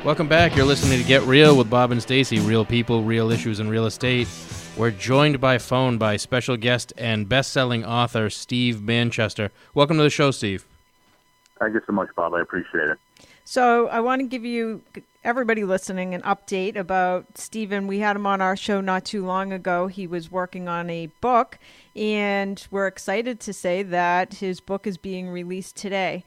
Welcome back. You're listening to Get Real with Bob and Stacy. Real people, real issues, and real estate. We're joined by phone by special guest and best-selling author Steve Manchester. Welcome to the show, Steve. Thank you so much, Bob. I appreciate it. So I want to give you, everybody listening, an update about Stephen. We had him on our show not too long ago. He was working on a book, and we're excited to say that his book is being released today.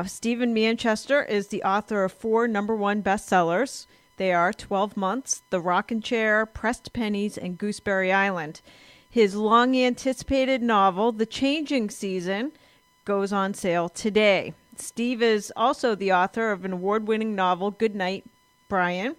Stephen Manchester is the author of 4 #1 bestsellers. They are 12 Months, The Rockin' Chair, Pressed Pennies, and Gooseberry Island. His long-anticipated novel, The Changing Season, goes on sale today. Steve is also the author of an award-winning novel, Goodnight, Brian.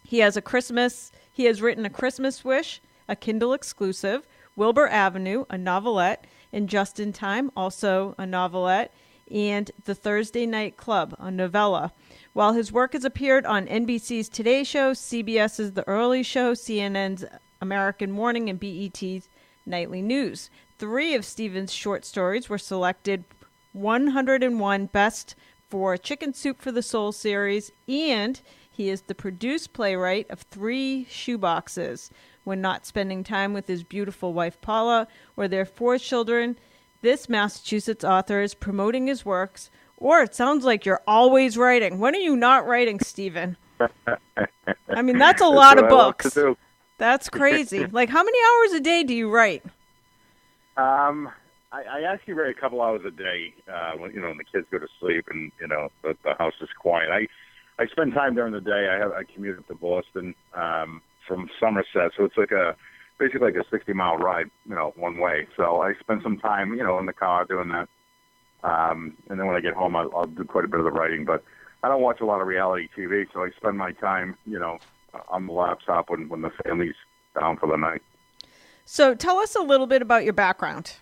He has written A Christmas Wish, a Kindle exclusive, Wilbur Avenue, a novelette, and Just in Time, also a novelette, and The Thursday Night Club, a novella. While his work has appeared on NBC's Today Show, CBS's The Early Show, CNN's American Morning, and BET's Nightly News. 3 of Stephen's short stories were selected 101 Best for Chicken Soup for the Soul series, and he is the produced playwright of 3 shoeboxes. When not spending time with his beautiful wife Paula or their 4 children, this Massachusetts author is promoting his works, or it sounds like you're always writing. When are you not writing, Stephen? I mean, that's a lot of books. That's crazy. Like, how many hours a day do you write? I actually write a couple hours a day when the kids go to sleep and the house is quiet. I spend time during the day. I commute up to Boston from Somerset, so it's basically like a 60-mile ride, one way. So I spend some time, in the car doing that. And then when I get home, I'll do quite a bit of the writing. But I don't watch a lot of reality TV, so I spend my time, on the laptop when the family's down for the night. So tell us a little bit about your background.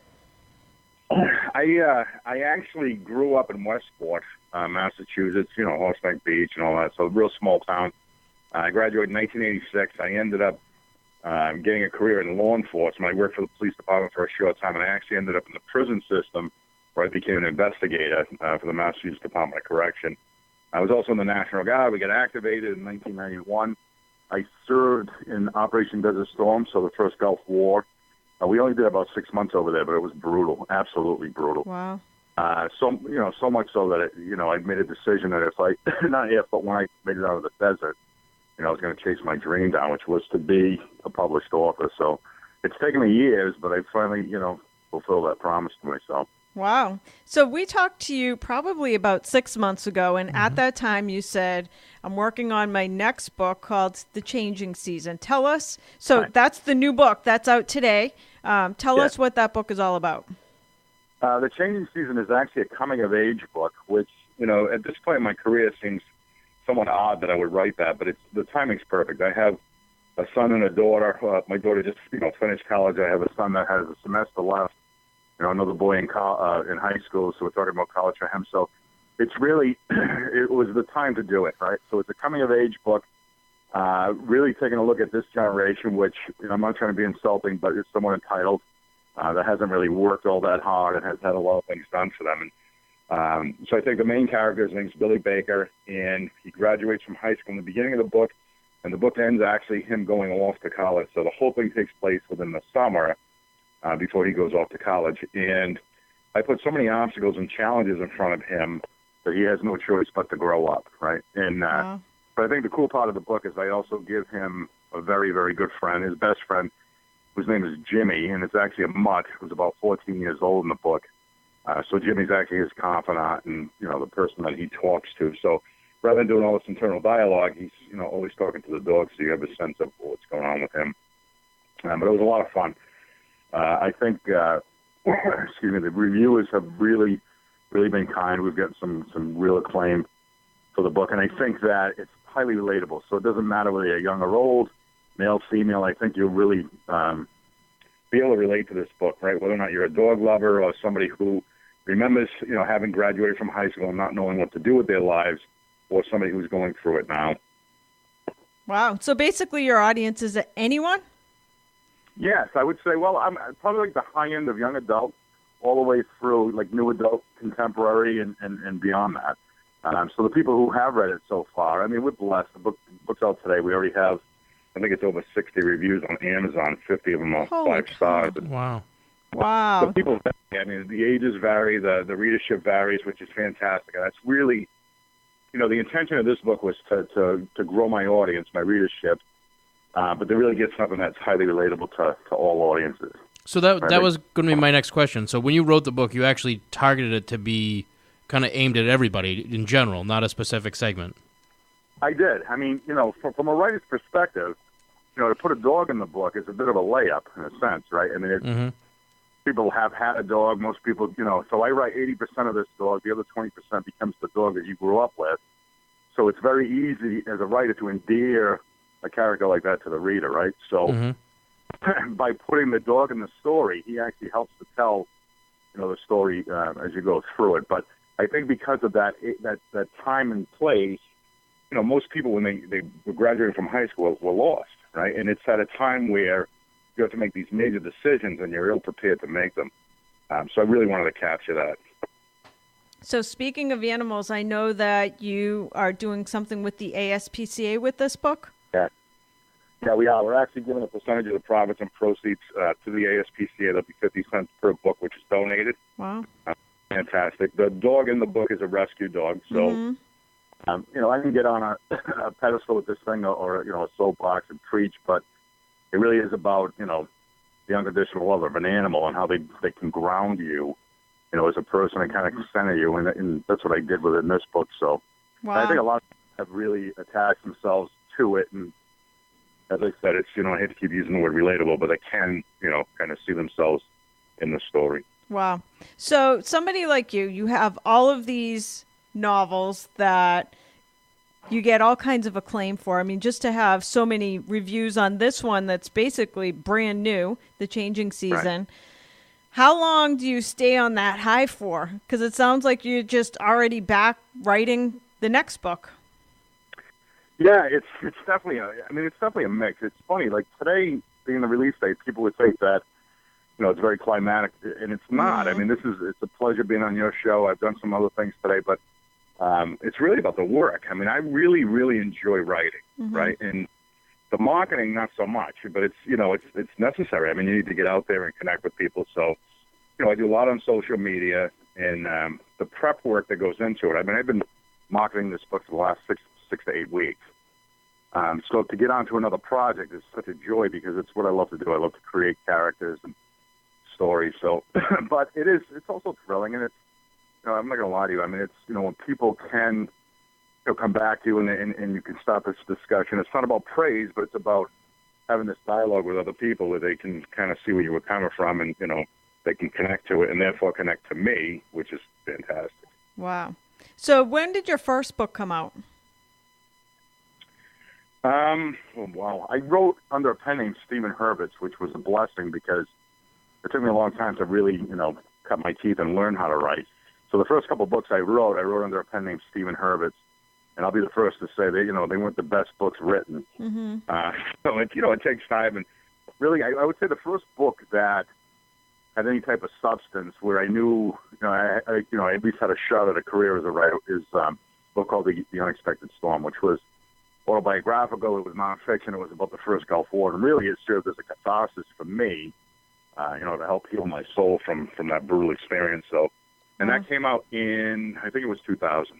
I actually grew up in Westport, Massachusetts, Horseneck Beach and all that, so a real small town. I graduated in 1986. I ended up getting a career in law enforcement. I worked for the police department for a short time, and I actually ended up in the prison system where I became an investigator for the Massachusetts Department of Correction. I was also in the National Guard. We got activated in 1991. I served in Operation Desert Storm, so the first Gulf War. We only did about 6 months over there, but it was brutal, absolutely brutal. Wow. So much so that, I made a decision that when I made it out of the desert, I was going to chase my dream down, which was to be a published author. So it's taken me years, but I finally, fulfilled that promise to myself. Wow. So we talked to you probably about 6 months ago, and at that time you said, I'm working on my next book called The Changing Season. Tell us, That's the new book that's out today. Tell us what that book is all about. The Changing Season is actually a coming-of-age book, which, at this point in my career seems somewhat odd that I would write that, but the timing's perfect. I have a son and a daughter. My daughter just, finished college. I have a son that has a semester left. Another boy in high school, so we're talking about college for him. So it's really, it was the time to do it, right? So it's a coming-of-age book, really taking a look at this generation, which, I'm not trying to be insulting, but it's somewhat entitled, that hasn't really worked all that hard and has had a lot of things done for them. And so I think the main character, his name's Billy Baker, and he graduates from high school in the beginning of the book, and the book ends actually him going off to college. So the whole thing takes place within the summer, before he goes off to college. And I put so many obstacles and challenges in front of him that he has no choice but to grow up, right? And but I think the cool part of the book is I also give him a very, very good friend, his best friend, whose name is Jimmy, and it's actually a mutt who's about 14 years old in the book. So Jimmy's actually his confidant and, the person that he talks to. So rather than doing all this internal dialogue, he's, always talking to the dog, so you have a sense of what's going on with him. But it was a lot of fun. I think, the reviewers have really, really been kind. We've gotten some real acclaim for the book, and I think that it's highly relatable. So it doesn't matter whether you're young or old, male, female. I think you'll really be able to relate to this book, right? Whether or not you're a dog lover or somebody who remembers, having graduated from high school and not knowing what to do with their lives, or somebody who's going through it now. Wow. So basically your audience is anyone? Yes, I would say, I'm probably like the high end of young adult, all the way through like new adult, contemporary, and beyond that. So the people who have read it so far, I mean, we're blessed. The book's out today. We already have, I think it's over 60 reviews on Amazon. 50 of them are Holy 5 stars. Wow. The people, I mean, the ages vary, the readership varies, which is fantastic. And that's really, the intention of this book was to grow my audience, my readership, but to really get something that's highly relatable to all audiences. So that was going to be my next question. So when you wrote the book, you actually targeted it to be kind of aimed at everybody in general, not a specific segment. I did. I mean, from a writer's perspective, to put a dog in the book is a bit of a layup in a sense, right? I mean, people have had a dog. Most people, so I write 80% of this dog. The other 20% becomes the dog that you grew up with. So it's very easy as a writer to endear a character like that to the reader, right? So by putting the dog in the story, he actually helps to tell, the story as you go through it. But I think because of that time and place, most people when they were graduating from high school were lost, right? And it's at a time where you have to make these major decisions and you're ill prepared to make them. So I really wanted to capture that. So speaking of animals, I know that you are doing something with the ASPCA with this book. Yeah, we are. We're actually giving a percentage of the profits and proceeds to the ASPCA. That'll be 50 cents per book, which is donated. Wow. Fantastic. The dog in the book is a rescue dog, so I can get on a pedestal with this thing or a soapbox and preach, but it really is about the unconditional love of an animal and how they can ground you, as a person and kind of center you, and that's what I did with it in this book. So I think a lot of people have really attached themselves to it, and as I said, it's I hate to keep using the word relatable, but they can kind of see themselves in the story. Wow. So somebody like you have all of these novels that you get all kinds of acclaim for. I mean, just to have so many reviews on this one that's basically brand new, The Changing Season. Right. How long do you stay on that high for? Because it sounds like you're just already back writing the next book. Yeah, it's definitely a mix. It's funny, like today being the release date, people would think that it's very climatic, and it's not. I mean, it's a pleasure being on your show. I've done some other things today, but it's really about the work. I mean, I really, really enjoy writing, right? And the marketing, not so much, but it's it's necessary. I mean, you need to get out there and connect with people. So, I do a lot on social media and the prep work that goes into it. I mean, I've been marketing this book for the last 6 to 8 weeks. So to get onto another project is such a joy because it's what I love to do. I love to create characters and stories. So, but it's also thrilling, and it's, I'm not going to lie to you. I mean, it's, when people can, come back to you and you can stop this discussion. It's not about praise, but it's about having this dialogue with other people where they can kind of see where you were coming from and, they can connect to it and therefore connect to me, which is fantastic. Wow. So when did your first book come out? Well, I wrote under a pen name Stephen Hurwitz, which was a blessing because it took me a long time to really, cut my teeth and learn how to write. So the first couple of books I wrote under a pen name Stephen Hurwitz, and I'll be the first to say they weren't the best books written. So it takes time, and really, I would say the first book that had any type of substance where I knew, I at least had a shot at a career as a writer is a book called The Unexpected Storm, which was autobiographical. It was nonfiction. It was about the first Gulf War, and really it served as a catharsis for me, to help heal my soul from that brutal experience. So, and that came out in, I think it was 2000.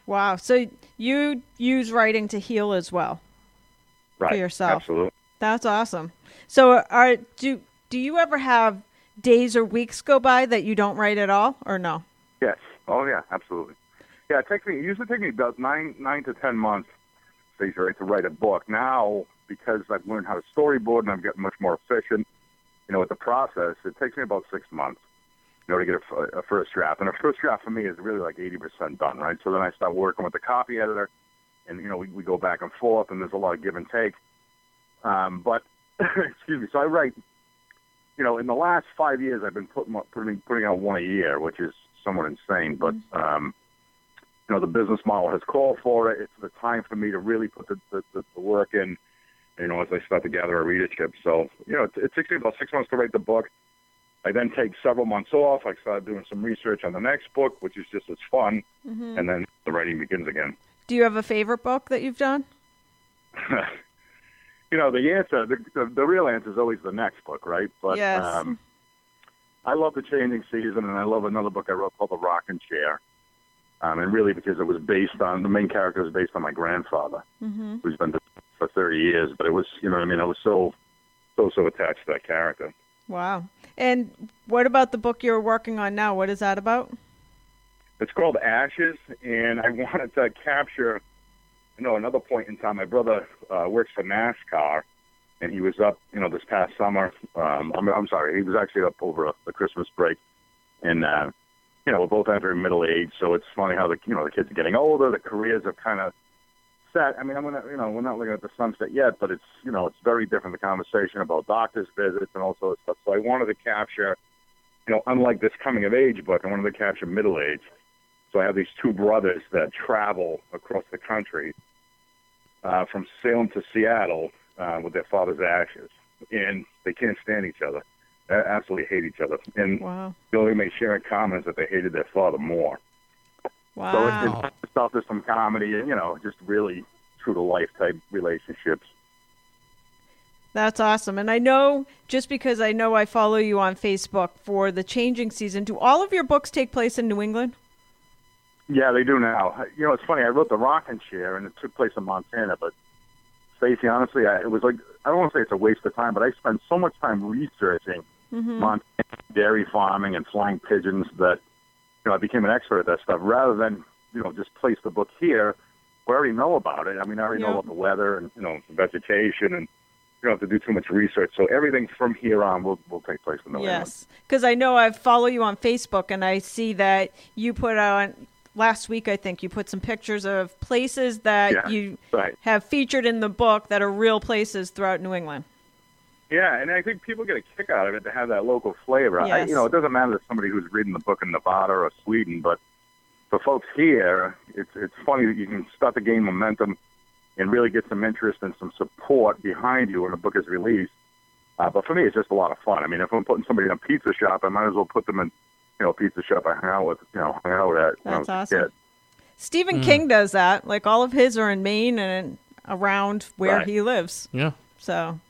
Wow. So you use writing to heal as well, right? For yourself. Absolutely. That's awesome. So do you ever have days or weeks go by that you don't write at all, or no? Yes. Oh yeah, absolutely. Yeah, it usually takes me about 9 to 10 months, Stacey, right, to write a book. Now, because I've learned how to storyboard and I've gotten much more efficient, with the process, it takes me about 6 months, to get a first draft. And a first draft for me is really like 80% done, right? So then I start working with the copy editor, and we go back and forth, and there's a lot of give and take. But excuse me. So I write. In the last 5 years, I've been putting out one a year, which is somewhat insane, but. The business model has called for it. It's the time for me to really put the work in, as I start to gather a readership. So, it takes me about 6 months to write the book. I then take several months off. I started doing some research on the next book, which is just as fun. And then the writing begins again. Do you have a favorite book that you've done? The answer, the real answer is always the next book, right? But Yes. I love The Changing Season, and I love another book I wrote called The Rocking Chair. And really because it was based on, the main character was based on my grandfather, who's been dead for 30 years. But it was, I was so attached to that character. Wow. And what about the book you're working on now? What is that about? It's called Ashes, and I wanted to capture, another point in time. My brother works for NASCAR, and he was up, this past summer. I'm sorry, he was actually up over the Christmas break, and we're both entering middle age, so it's funny how the kids are getting older. The careers are kind of set. I mean, we're not looking at the sunset yet, but it's it's very different. The conversation about doctor's visits and all sorts of stuff. So I wanted to capture, unlike this coming of age book, I wanted to capture middle age. So I have these two brothers that travel across the country from Salem to Seattle with their father's ashes, and they can't stand each other. They absolutely hate each other. And the only thing they share in common is that they hated their father more. Wow. So it's stuff, there's some comedy and, just really true-to-life type relationships. That's awesome. And I know, just because I know I follow you on Facebook for The Changing Season, do all of your books take place in New England? Yeah, they do now. It's funny. I wrote The Rocking Chair, and it took place in Montana. But, Stacey, honestly, it was like, I don't want to say it's a waste of time, but I spent so much time researching Montana dairy farming and flying pigeons that, I became an expert at that stuff rather than, just place the book here. We already know about it. I mean, I already know about the weather and, vegetation, and you don't have to do too much research. So everything from here on will take place in New England. Yes, because I know I follow you on Facebook, and I see that you put out, last week I think, you put some pictures of places that you have featured in the book that are real places throughout New England. Yeah, and I think people get a kick out of it to have that local flavor. Yes. It doesn't matter to somebody who's reading the book in Nevada or Sweden, but for folks here, it's funny that you can start to gain momentum and really get some interest and some support behind you when a book is released. But for me, it's just a lot of fun. I mean, if I'm putting somebody in a pizza shop, I might as well put them in, a pizza shop I hung out with, at when I was a kid. Stephen King does that. Like, all of his are in Maine and around where he lives. Yeah. So.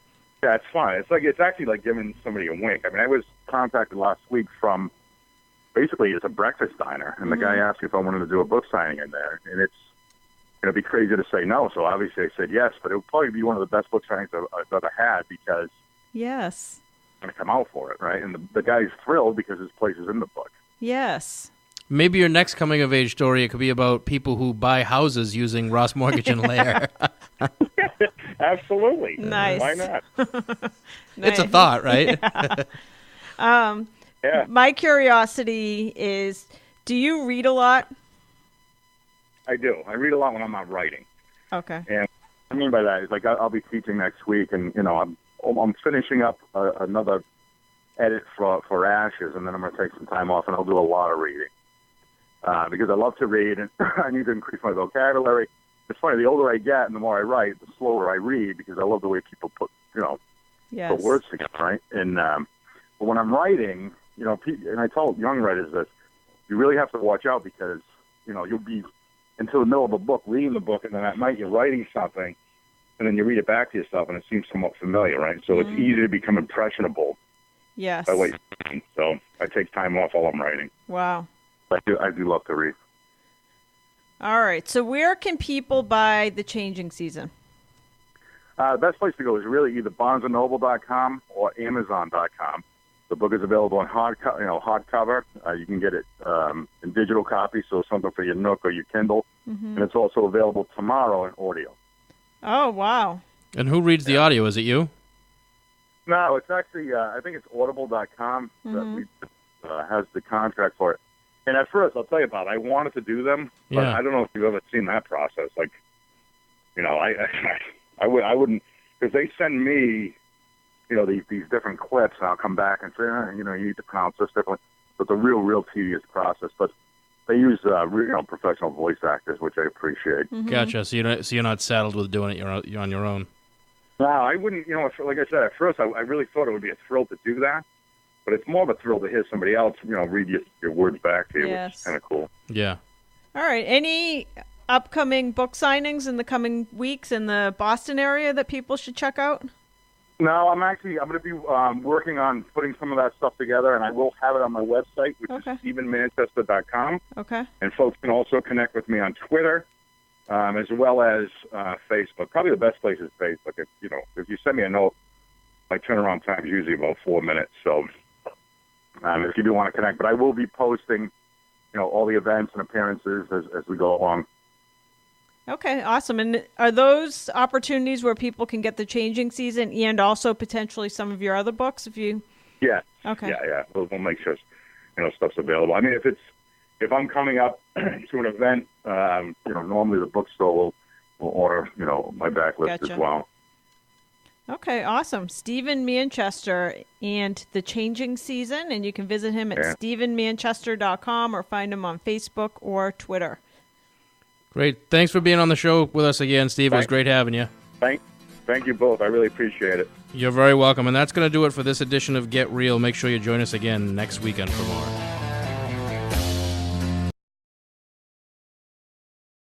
Yeah, it's fun. It's actually like giving somebody a wink. I mean, I was contacted last week from, basically, it's a breakfast diner, and the guy asked me if I wanted to do a book signing in there, and it'd be crazy to say no. So obviously I said yes, but it would probably be one of the best book signings I've ever had because yes, I'm going to come out for it, right? And the guy's thrilled because his place is in the book. Yes. Maybe your next coming-of-age story, it could be about people who buy houses using Ross Mortgage and Lair. Absolutely. Nice. Why not? It's a thought, right? Yeah. My curiosity is, do you read a lot? I do. I read a lot when I'm not writing. Okay. And what I mean by that is, like, I'll be teaching next week, and, I'm finishing up another edit for Ashes, and then I'm going to take some time off, and I'll do a lot of reading. Because I love to read, and I need to increase my vocabulary. It's funny, the older I get and the more I write, the slower I read, because I love the way people put words together, right? And but when I'm writing, and I tell young writers this, you really have to watch out because, you'll be into the middle of a book, reading the book, and then at night you're writing something, and then you read it back to yourself, and it seems somewhat familiar, right? So it's easy to become impressionable. Yes. By what you're reading. So I take time off while I'm writing. Wow. I do love to read. All right. So where can people buy The Changing Season? The best place to go is really either BarnesandNoble.com or Amazon.com. The book is available in hardcover. You can get it in digital copy, so something for your Nook or your Kindle. And it's also available tomorrow in audio. Oh, wow. And who reads the audio? Is it you? No, it's actually, I think it's Audible.com that has the contract for it. And at first, I'll tell you about it, I wanted to do them, but I don't know if you've ever seen that process. Like, I wouldn't, because they send me, these different clips, and I'll come back and say, you need to pronounce this differently. So it's a real tedious process. But they use, professional voice actors, which I appreciate. Gotcha. So you're not saddled with doing it. You're on your own. No, I wouldn't. Like I said, at first, I really thought it would be a thrill to do that. but it's more of a thrill to hear somebody else, read your words back to you, Yes. which is kind of cool. Yeah. All right. Any upcoming book signings in the coming weeks in the Boston area that people should check out? No, I'm going to be working on putting some of that stuff together, and I will have it on my website, which is StephenManchester.com. Okay. And folks can also connect with me on Twitter, as well as Facebook. Probably the best place is Facebook. If you send me a note, my turnaround time is usually about 4 minutes. So if you do want to connect, but I will be posting, all the events and appearances as we go along. Okay, awesome. And are those opportunities where people can get the Changing Season and also potentially some of your other books if you... Yeah. Okay. Yeah. We'll make sure, stuff's available. I mean, if I'm coming up to an event, normally the bookstore will order, my backlist Gotcha. as well. Okay, awesome. Stephen Manchester and The Changing Season, and you can visit him at StephenManchester.com or find him on Facebook or Twitter. Great. Thanks for being on the show with us again, Steve. It was Thanks. great having you. Thank you both. I really appreciate it. You're very welcome. And that's going to do it for this edition of Get Real. Make sure you join us again next weekend for more.